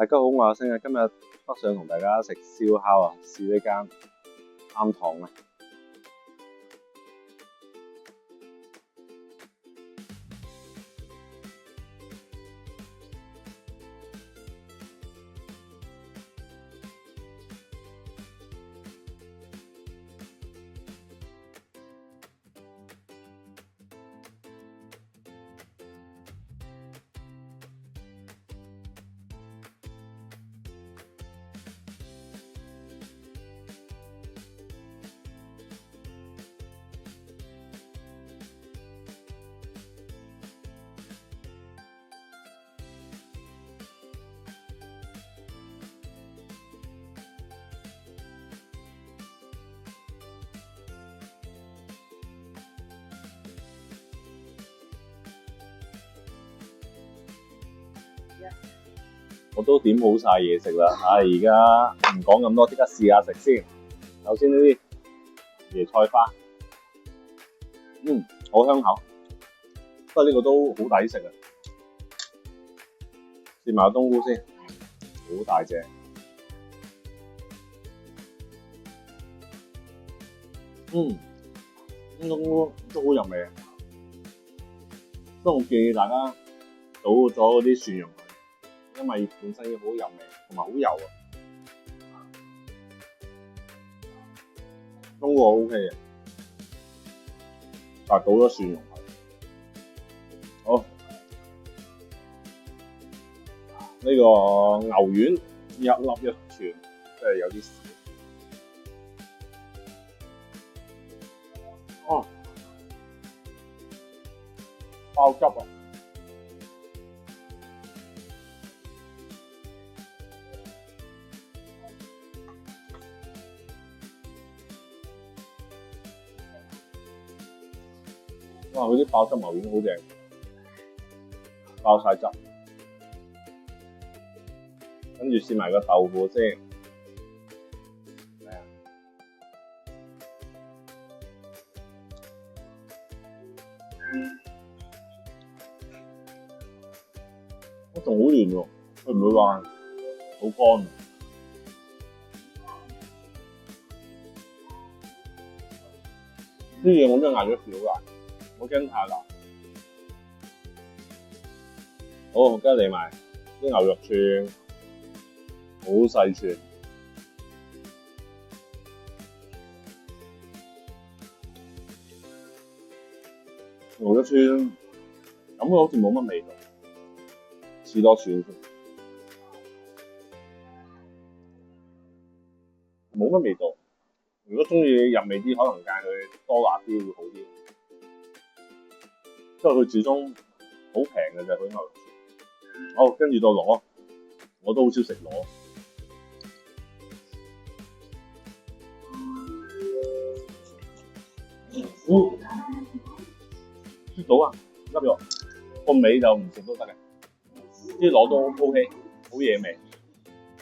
大家好，我係阿星啊，今日北上同大家食燒烤啊，試呢間啱堂啊。我都點好晒嘢食啦，而家唔講咁多，即刻試下食先。首先呢啲椰菜花，好香口，不過呢個都好抵食啊！試埋個冬菇先，好大隻，冬菇都好入味啊！都建議大家倒咗嗰啲蒜蓉。因為本身已經好入味，同埋好油啊，冬菇 OK 嘅，但係倒咗蒜蓉去。好，呢個牛丸一粒一串，真係有啲少。包汁啊！哇！佢啲爆汁牛丸好正，爆晒汁。跟住試埋個豆腐先，我仲好嫩喎，佢唔會話好乾。啲嘢我真係嗌咗少啦。我驚太辣，好，跟住嚟埋啲牛肉串，好細串，牛肉串咁好似冇乜味道，試多串先，冇乜味道。如果中意入味啲，可能嗌佢多辣啲會好啲。因為佢始終好平嘅啫，佢牛肉串。好，跟住到螺，我都好少食螺。啜到啊，粒肉個尾就唔食都得嘅，啲螺都 OK， 好惹味。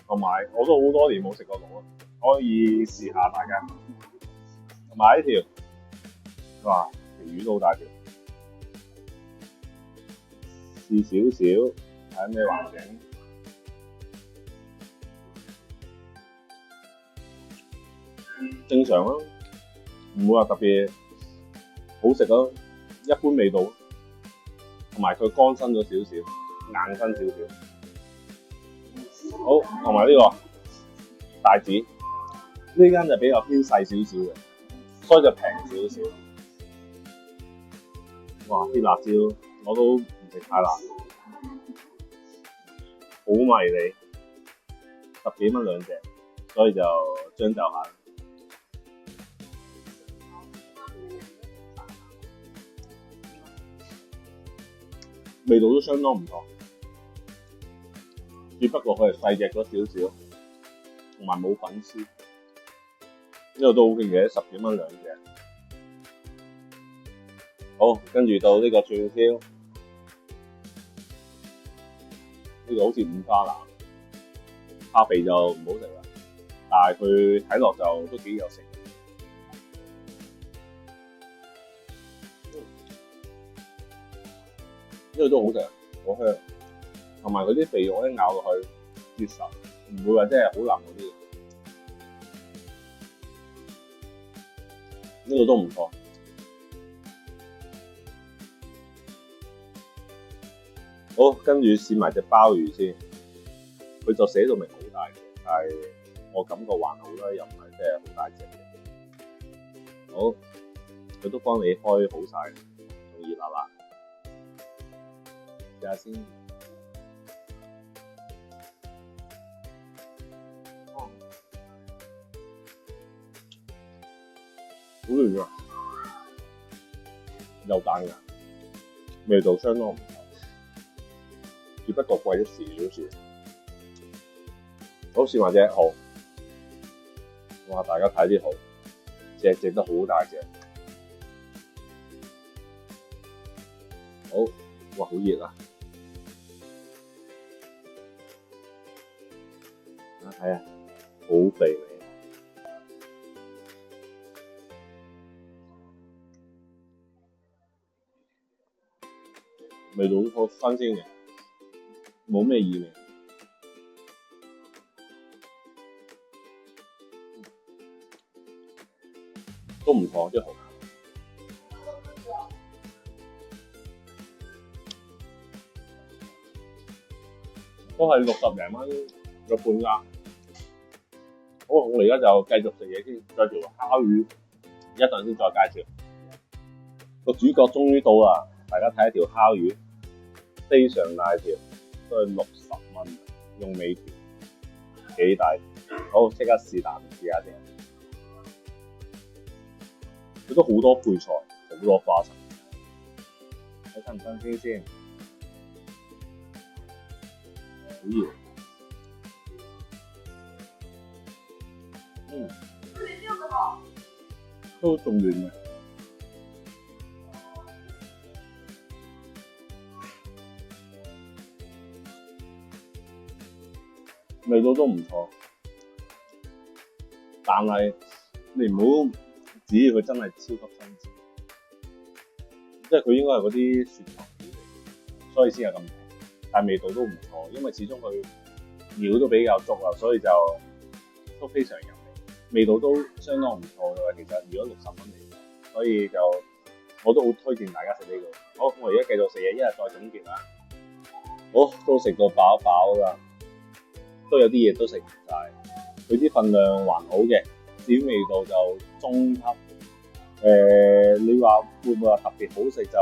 同埋我都好多年冇食過螺，可以試下大家。同埋呢條，哇，條魚都好大條。試少少，睇咩環境。正常咯，唔會話特別好食咯，一般味道。同埋佢乾身咗少少，硬身少少。好，同埋呢個帶子，呢間就比較偏細少少嘅，所以就平少少。哇！啲辣椒我都唔食太辣，好迷你，10幾蚊兩隻，所以就將就下。味道都相當唔錯，只不過佢係細隻咗少少，同埋冇粉絲，呢個都 OK 嘅，10幾蚊兩隻。好，跟住到呢個串燒，呢個好似五花腩，怕肥就唔好食啦，但係佢睇落就都幾有食。呢個都好食，好香，同埋佢啲肥肉咧咬落去，接受，唔會話真係好難嗰啲。呢個都唔錯。好，跟住試埋隻鮑魚先，佢就寫到明好大隻，但係我感覺還好啦，又唔係真係好大隻嘅。好，佢都幫你開好晒，仲熱辣辣，試下先。好嫩啊，又彈牙，味道相當唔錯，只不過貴咗少少。好，試埋隻蠔，哇！大家睇啲蠔，隻都好大隻。好，哇！好熱啊！睇下，好肥味。味道好新鮮嘅，冇咩異味，都唔錯啲蠔，都係60零蚊個半價。好，我哋而家就繼續食嘢先，再條烤魚，一陣先再介紹。個主角終於到啦！大家睇一條烤魚，非常大條，都係60蚊，用美團，幾大條。好，即刻試下先。佢都好多配菜，好多花生，睇新唔新鮮先。好熱。都仲嫩嘅。味道都唔錯，但係你唔好指意佢真係超級新鮮，即係佢應該係嗰啲雪藏魚嚟，所以先係咁平。但係味道都唔錯，因為始終佢料都比較足啦，所以就都非常入味，味道都相當唔錯嘅。其實如果60蚊嚟講，所以就我都好推薦大家食呢個。好，我而家繼續食嘢，一日再總結啦。好，都食到飽飽啦。都有啲嘢都食唔晒，佢啲份量還好嘅，至於味道就中級。你話會唔會話特別好食就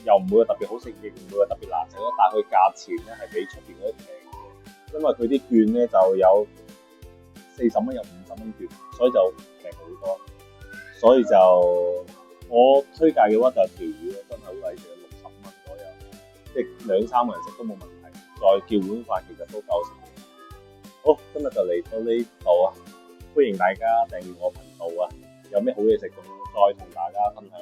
又唔會話特別好食，亦唔會話特別難食咯。但係佢價錢咧係比出邊嗰啲平嘅，因為佢啲券咧就有40蚊有50蚊券，所以就平好多。所以就我推介嘅話就係條魚真係好抵食，60蚊左右，即係2、3個人食都冇問題，再叫碗飯其實都夠食。好，今日就嚟到呢度啊！歡迎大家訂閱我頻道啊！有咩好嘢食，再同大家分享。